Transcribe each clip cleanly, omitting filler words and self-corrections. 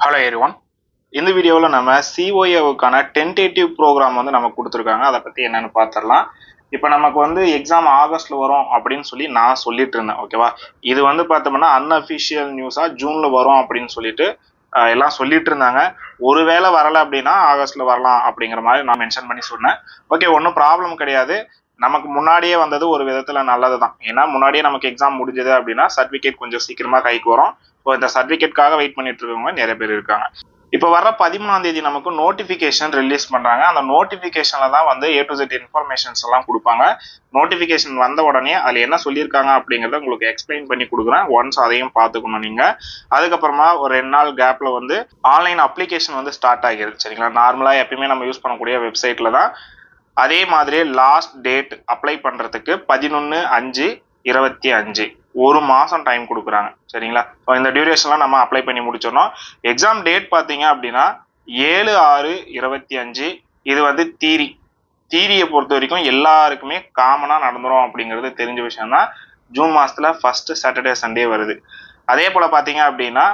Hello everyone. இந்த வீடியோவில் நம்ம சிஓஏவுக்கான டென்டேட்டிவ் ப்ரோக்ராம் வந்து நமக்கு கொடுத்துருக்காங்க. அதை பற்றி என்னென்னு பார்த்துடலாம். இப்போ நமக்கு வந்து எக்ஸாம் ஆகஸ்ட்டில் வரும் அப்படின்னு சொல்லி நான் சொல்லிட்டு இருந்தேன். ஓகேவா, இது வந்து பார்த்தோம்னா அன்அஃபிஷியல் நியூஸாக ஜூனில் வரும் அப்படின்னு சொல்லிட்டு எல்லாம் சொல்லிட்டு இருந்தாங்க. ஒருவேளை வரலை அப்படின்னா ஆகஸ்ட்டில் வரலாம் அப்படிங்கிற மாதிரி நான் மென்ஷன் பண்ணி சொன்னேன். ஓகே, ஒன்றும் ப்ராப்ளம் கிடையாது. நமக்கு முன்னாடியே வந்தது ஒரு விதத்தில் நல்லது தான். ஏன்னா முன்னாடியே நமக்கு எக்ஸாம் முடிஞ்சது அப்படின்னா சர்டிஃபிகேட் கொஞ்சம் சீக்கிரமாக கைக்கு வரும். இப்போ இந்த சர்டிஃபிகேட்காக வெயிட் பண்ணிட்டு இருக்கவங்க நிறைய பேர் இருக்காங்க. இப்போ வர 13ஆம் தேதி நமக்கு நோட்டிஃபிகேஷன் ரிலீஸ் பண்ணுறாங்க. அந்த நோட்டிஃபிகேஷனில் தான் வந்து A to Z இன்ஃபர்மேஷன்ஸ் எல்லாம் கொடுப்பாங்க. நோட்டிஃபிகேஷன் வந்த உடனே அதில் என்ன சொல்லியிருக்காங்க அப்படிங்கிறத உங்களுக்கு எக்ஸ்பிளைன் பண்ணி கொடுக்குறேன். ஒன்ஸ் அதையும் பார்த்துக்கணும் நீங்கள். அதுக்கப்புறமா ஒரு 2 நாள் கேப்பில் வந்து ஆன்லைன் அப்ளிகேஷன் வந்து ஸ்டார்ட் ஆகிடுது. சரிங்களா, நார்மலாக எப்பயுமே நம்ம யூஸ் பண்ணக்கூடிய வெப்சைட்டில் தான். அதே மாதிரி லாஸ்ட் டேட் அப்ளை பண்ணுறதுக்கு 11/5/25 ஒரு மாதம் டைம் கொடுக்குறாங்க. சரிங்களா, ஸோ இந்த டியூரேஷன்லாம் நம்ம அப்ளை பண்ணி முடிச்சிடணும். எக்ஸாம் டேட் பார்த்தீங்க அப்படின்னா 7/6/25. இது வந்து தீரியை பொறுத்த வரைக்கும் எல்லாருக்குமே காமனாக நடந்துடும் அப்படிங்கிறது தெரிஞ்ச விஷயம் தான். ஜூன் மாதத்தில் ஃபஸ்ட்டு சாட்டர்டே சண்டே வருது. அதே போல் பார்த்தீங்க அப்படின்னா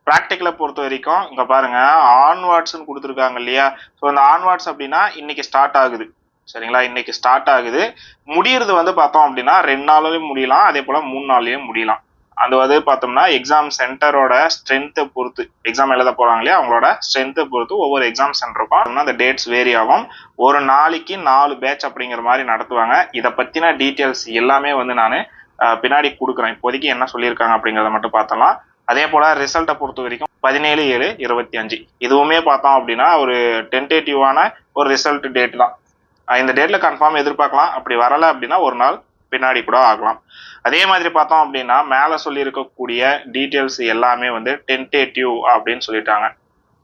ப்ராக்டிக்கலை பொறுத்த வரைக்கும் இங்கே பாருங்கள், ஆன்வார்ட்ஸ்ன்னு கொடுத்துருக்காங்க இல்லையா. ஸோ இந்த ஆன்வார்ட்ஸ் அப்படின்னா இன்னைக்கு ஸ்டார்ட் ஆகுது. சரிங்களா, இன்னைக்கு ஸ்டார்ட் ஆகுது. முடியறது வந்து பார்த்தோம் அப்படின்னா 2 நாள்லையும் முடியலாம், அதே போல் 3 நாள்லையும் முடியலாம். அது வந்து பார்த்தோம்னா எக்ஸாம் சென்டரோட ஸ்ட்ரென்த்தை பொறுத்து, எக்ஸாம் எழுத போகிறாங்க இல்லையா, அவங்களோட ஸ்ட்ரென்த்தை பொறுத்து ஒவ்வொரு எக்ஸாம் சென்டருக்கும் அந்த டேட்ஸ் வேரி ஆகும். ஒரு நாளைக்கு 4 பேட்ச் அப்படிங்கிற மாதிரி நடத்துவாங்க. இதை பற்றின டீட்டெயில்ஸ் எல்லாமே வந்து நான் பின்னாடி கொடுக்குறேன். இப்போதைக்கு என்ன சொல்லியிருக்காங்க அப்படிங்கிறத மட்டும் பார்த்தலாம். அதே போல் ரிசல்ட்டை பொறுத்த வரைக்கும் 17/7/25 இதுவுமே பார்த்தோம் அப்படின்னா ஒரு டென்டேட்டிவான ஒரு ரிசல்ட் டேட் தான். இந்த டேட்டில் கன்ஃபார்ம் எதிர்பார்க்கலாம். அப்படி வரலை அப்படின்னா ஒரு நாள் பின்னாடி கூட ஆகலாம். அதே மாதிரி பார்த்தோம் அப்படின்னா மேலே சொல்லியிருக்கக்கூடிய டீட்டெயில்ஸ் எல்லாமே வந்து டென்டேட்டிவ் அப்படின்னு சொல்லிட்டாங்க.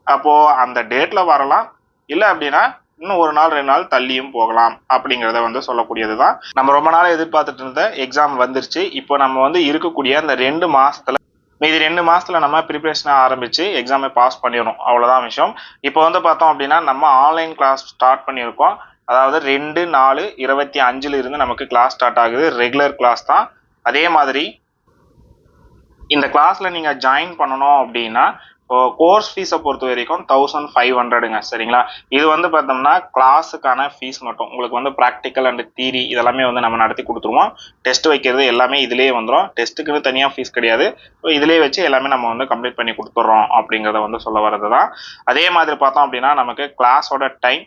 அப்போது அந்த டேட்டில் வரலாம், இல்லை அப்படின்னா இன்னும் ஒரு நாள் 2 நாள் தள்ளியும் போகலாம் அப்படிங்கிறத வந்து சொல்லக்கூடியது தான். நம்ம ரொம்ப நாள் எதிர்பார்த்துட்டு இருந்த எக்ஸாம் வந்துருச்சு. இப்போ நம்ம வந்து இருக்கக்கூடிய அந்த 2 மாதத்தில் மீதி 2 மாதத்துல நம்ம ப்ரிப்பரேஷனை ஆரம்பித்து எக்ஸாமை பாஸ் பண்ணிடணும். அவ்வளோதான் விஷயம். இப்போ வந்து பார்த்தோம் அப்படின்னா நம்ம ஆன்லைன் கிளாஸ் ஸ்டார்ட் பண்ணியிருக்கோம். அதாவது 2/4/25 இருந்து நமக்கு கிளாஸ் ஸ்டார்ட் ஆகுது. ரெகுலர் கிளாஸ் தான். அதே மாதிரி இந்த கிளாஸில் நீங்கள் ஜாயின் பண்ணணும் அப்படின்னா கோர்ஸ் ஃபீஸை பொறுத்த வரைக்கும் 1500ங்க. சரிங்களா, இது வந்து பார்த்தோம்னா கிளாஸுக்கான ஃபீஸ் மட்டும். உங்களுக்கு வந்து ப்ராக்டிக்கல் அண்ட் தியரி இதெல்லாமே வந்து நம்ம நடத்தி கொடுத்துருவோம். டெஸ்ட் வைக்கிறது எல்லாமே இதிலே வந்துடும். டெஸ்ட்டுக்குன்னு தனியாக ஃபீஸ் கிடையாது. ஸோ இதிலே வச்சு எல்லாமே நம்ம வந்து கம்ப்ளீட் பண்ணி கொடுத்துட்றோம் அப்படிங்கிறத வந்து சொல்ல வர்றது தான். அதே மாதிரி பார்த்தோம் அப்படின்னா நமக்கு கிளாஸோட டைம்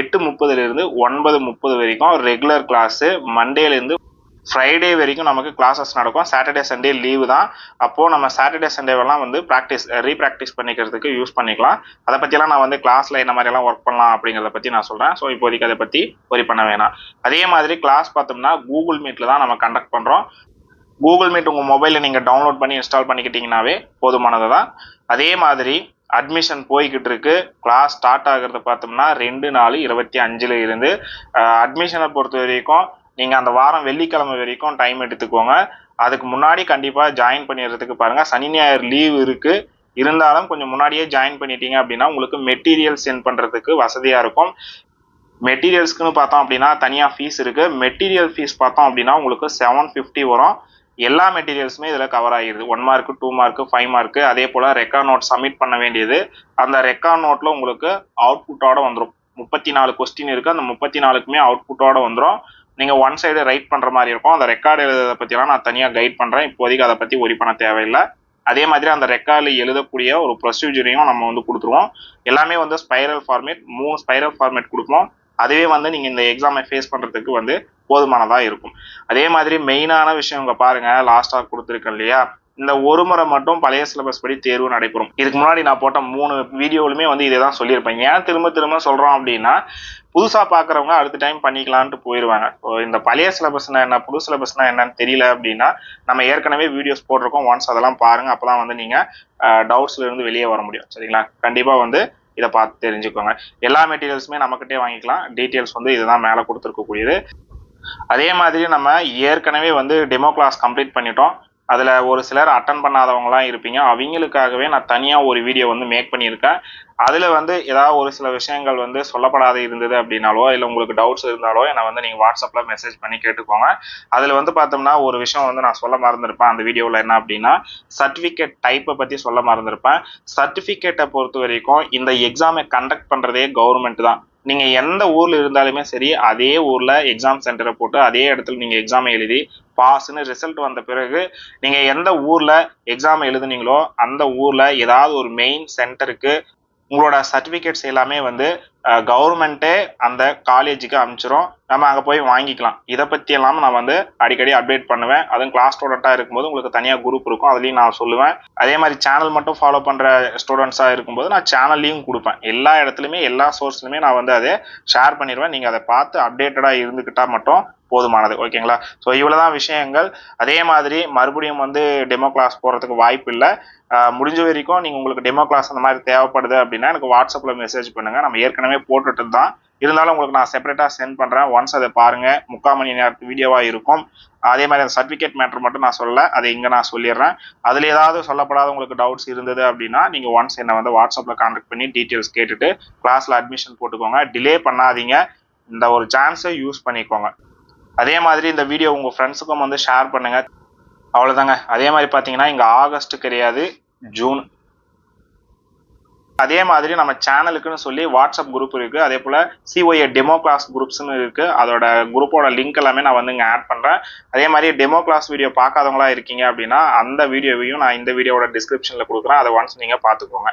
8:30 9:30 வரைக்கும் ரெகுலர் கிளாஸு. மண்டேலேருந்து ஃப்ரைடே வரைக்கும் நமக்கு கிளாஸஸ் நடக்கும். சாட்டர்டே சண்டே லீவு தான். அப்போது நம்ம சாட்டர்டே சண்டேவெல்லாம் வந்து ரீப்ராக்டிஸ் பண்ணிக்கிறதுக்கு யூஸ் பண்ணிக்கலாம். அதை பற்றியெல்லாம் நான் வந்து கிளாஸில் என்ன மாதிரியெல்லாம் ஒர்க் பண்ணலாம் அப்படிங்கிறத பற்றி நான் சொல்கிறேன். ஸோ இப்போதைக்கு அதை பற்றி ஒரி பண்ண வேணாம். அதே மாதிரி கிளாஸ் பார்த்தோம்னா கூகுள் மீட்டில் தான் நம்ம கண்டக்ட் பண்ணுறோம். கூகுள் மீட் உங்கள் மொபைலில் நீங்கள் டவுன்லோட் பண்ணி இன்ஸ்டால் பண்ணிக்கிட்டிங்கனாவே போதுமானது தான். அதே மாதிரி அட்மிஷன் போய்கிட்டு இருக்கு. கிளாஸ் ஸ்டார்ட் ஆகிறது பார்த்தோம்னா 2/4/25 இருந்து. அட்மிஷனை பொறுத்த வரைக்கும் நீங்கள் அந்த வாரம் வெள்ளிக்கிழமை வரைக்கும் டைம் எடுத்துக்கோங்க. அதுக்கு முன்னாடி கண்டிப்பாக ஜாயின் பண்ணிடுறதுக்கு பாருங்கள். சனி ஞாயிறு லீவ் இருக்குது. இருந்தாலும் கொஞ்சம் முன்னாடியே ஜாயின் பண்ணிட்டீங்க அப்படின்னா உங்களுக்கு மெட்டீரியல் சென்ட் பண்ணுறதுக்கு வசதியாக இருக்கும். மெட்டீரியல்ஸ்க்குன்னு பார்த்தோம் அப்படின்னா தனியாக ஃபீஸ் இருக்குது. மெட்டீரியல் ஃபீஸ் பார்த்தோம் அப்படின்னா உங்களுக்கு 750 வரும். எல்லா மெட்டீரியல்ஸுமே இதில் கவர் ஆகிடுது. 1 மார்க்கு 2 மார்க்கு 5 மார்க்கு. அதே போல் ரெக்கார்ட் நோட் சப்மிட் பண்ண வேண்டியது. அந்த ரெக்கார்ட் நோட்டில் உங்களுக்கு அவுட்புட்டோடு வந்துடும். 34 கொஸ்டின் இருக்குது. அந்த 34க்குமே அவுட்புட்டோடு வந்துடும். நீங்கள் ஒன் சைடு ரைட் பண்ணுற மாதிரி இருக்கும். அந்த ரெக்கார்டு எழுதுறதை பற்றிலாம் நான் தனியாக கைட் பண்ணுறேன். இப்போதைக்கு அதை பற்றி ஒரி பண்ண தேவையில்லை. அதே மாதிரி அந்த ரெக்கார்டில் எழுதக்கூடிய ஒரு ப்ரொசீஜரையும் நம்ம வந்து கொடுத்துருவோம். எல்லாமே வந்து ஸ்பைரல் ஃபார்மேட், 3 ஸ்பைரல் ஃபார்மேட் கொடுப்போம். அதுவே வந்து நீங்கள் இந்த எக்ஸாமை ஃபேஸ் பண்ணுறதுக்கு வந்து போதுமானதாக இருக்கும். அதே மாதிரி மெயினான விஷயம் இங்கே பாருங்கள், லாஸ்ட்டாக கொடுத்துருக்கேன் இல்லையா, இந்த ஒரு முறை மட்டும் பழைய சிலபஸ் படி தேர்வு நடைபெறும். இதுக்கு முன்னாடி நான் போட்ட 3 வீடியோலுமே வந்து இதை தான் சொல்லியிருப்பேன். ஏன் திரும்ப திரும்ப சொல்கிறோம் அப்படின்னா புதுசாக பார்க்குறவங்க அடுத்த டைம் பண்ணிக்கலான்ட்டு போயிடுவாங்க. ஸோ இந்த பழைய சிலபஸ்னா என்ன, புது சிலபஸ்னா என்னன்னு தெரியல அப்படின்னா நம்ம ஏற்கனவே வீடியோஸ் போட்டிருக்கோம். ஒன்ஸ் அதெல்லாம் பாருங்கள். அப்போ தான் வந்து நீங்கள் டவுட்ஸ்லேருந்து வெளியே வர முடியும். சரிங்களா, கண்டிப்பாக வந்து இதை பார்த்து தெரிஞ்சுக்கோங்க. எல்லா மெட்டீரியல்ஸுமே நம்மக்கிட்டே வாங்கிக்கலாம். டீட்டெயில்ஸ் வந்து இதுதான் மேலே கொடுத்துருக்கக்கூடியது. அதே மாதிரி நம்ம ஏற்கனவே வந்து டெமோ கிளாஸ் கம்ப்ளீட் பண்ணிட்டோம். அதில் ஒரு சிலர் அட்டன் பண்ணாதவங்களாம் இருப்பீங்க. அவங்களுக்காகவே நான் தனியாக ஒரு வீடியோ வந்து மேக் பண்ணியிருக்கேன். அதில் வந்து ஏதாவது ஒரு சில விஷயங்கள் வந்து சொல்லப்படாத இருந்தது அப்படின்னாலோ, இல்லை உங்களுக்கு டவுட்ஸ் இருந்தாலோ என்னை வந்து நீங்கள் வாட்ஸ்அப்பில் மெசேஜ் பண்ணி கேட்டுக்கோங்க. அதில் வந்து பார்த்தோம்னா ஒரு விஷயம் வந்து நான் சொல்ல மறந்துருப்பேன் அந்த வீடியோவில். என்ன அப்படின்னா, சர்டிஃபிகேட் டைப்பை பற்றி சொல்ல மறந்துருப்பேன். சர்டிஃபிகேட்டை பொறுத்த வரைக்கும் இந்த எக்ஸாமை கண்டக்ட் பண்ணுறதே கவர்மெண்ட் தான். நீங்கள் எந்த ஊரில் இருந்தாலுமே சரி, அதே ஊரில் எக்ஸாம் சென்டரை போட்டு அதே இடத்துல நீங்கள் எக்ஸாமை எழுதி பாஸ்ன்னு ரிசல்ட் வந்த பிறகு நீங்கள் எந்த ஊரில் எக்ஸாம் எழுதுனீங்களோ அந்த ஊரில் ஏதாவது ஒரு மெயின் சென்டருக்கு உங்களோட சர்டிஃபிகேட்ஸ் எல்லாமே வந்து கவர்மெண்ட்டே அந்த காலேஜுக்கு அனுப்பிச்சிரும். நம்ம அங்கே போய் வாங்கிக்கலாம். இதை பற்றி எல்லாம் நான் வந்து அடிக்கடி அப்டேட் பண்ணுவேன். அதுவும் கிளாஸ் ஸ்டூடெண்ட்டாக இருக்கும்போது உங்களுக்கு தனியாக குரூப் இருக்கும், அதுலேயும் நான் சொல்லுவேன். அதே மாதிரி சேனல் மட்டும் ஃபாலோ பண்ணுற ஸ்டூடெண்ட்ஸாக இருக்கும்போது நான் சேனல்லையும் கொடுப்பேன். எல்லா இடத்துலையுமே எல்லா சோர்ஸ்லையுமே நான் வந்து அதை ஷேர் பண்ணிடுவேன். நீங்கள் அதை பார்த்து அப்டேட்டடாக இருந்துக்கிட்டால் மட்டும் போதுமானது. ஓகேங்களா? ஸோ இவ்வளோதான் விஷயங்கள். அதே மாதிரி மறுபடியும் வந்து டெமோ கிளாஸ் போகிறதுக்கு வாய்ப்பு இல்லை. முடிஞ்ச வரைக்கும் நீங்கள் உங்களுக்கு டெமோ கிளாஸ் அந்த மாதிரி தேவைப்படுது அப்படின்னா எனக்கு வாட்ஸ்அப்பில் மெசேஜ் பண்ணுங்கள். நம்ம ஏற்கனவே போட்டுட்டு தான் இருந்தாலும் உங்களுக்கு நான் செப்பரேட்டாக சென்ட் பண்ணுறேன். ஒன்ஸ் அதை பாருங்கள். 3/4 மணி நேரத்து வீடியோவாக இருக்கும். அதே மாதிரி அந்த சர்டிஃபிகேட் மேட்ரு மட்டும் நான் சொல்லலை, அதை இங்கே நான் சொல்லிடுறேன். அதில் ஏதாவது சொல்லப்படாத உங்களுக்கு டவுட்ஸ் இருந்தது அப்படின்னா நீங்கள் ஒன்ஸ் என்னை வந்து வாட்ஸ்அப்பில் கான்டாக்ட் பண்ணி டீட்டெயில்ஸ் கேட்டுட்டு கிளாஸில் அட்மிஷன் போட்டுக்கோங்க. டிலே பண்ணாதீங்க. இந்த ஒரு சான்ஸை யூஸ் பண்ணிக்கோங்க. அதே மாதிரி இந்த வீடியோ உங்கள் ஃப்ரெண்ட்ஸுக்கும் வந்து ஷேர் பண்ணுங்கள். அவ்வளோதாங்க. அதே மாதிரி பார்த்தீங்கன்னா இங்கே ஆகஸ்ட் கிடையாது, ஜூன். அதே மாதிரி நம்ம சேனலுக்குன்னு சொல்லி வாட்ஸ்அப் குரூப் இருக்குது. அதே போல் சிஒஏ டெமோ கிளாஸ் குரூப்ஸ்னு இருக்குது. அதோட குரூப்போட லிங்க் எல்லாமே நான் வந்து இங்கே ஆட் பண்ணுறேன். அதே மாதிரி டெமோ கிளாஸ் வீடியோ பார்க்காதவங்களா இருக்கீங்க அப்படின்னா அந்த வீடியோவையும் நான் இந்த வீடியோவோட டிஸ்கிரிப்ஷனில் கொடுக்குறேன். அதை ஒன்ஸ் நீங்கள் பார்த்துக்கோங்க.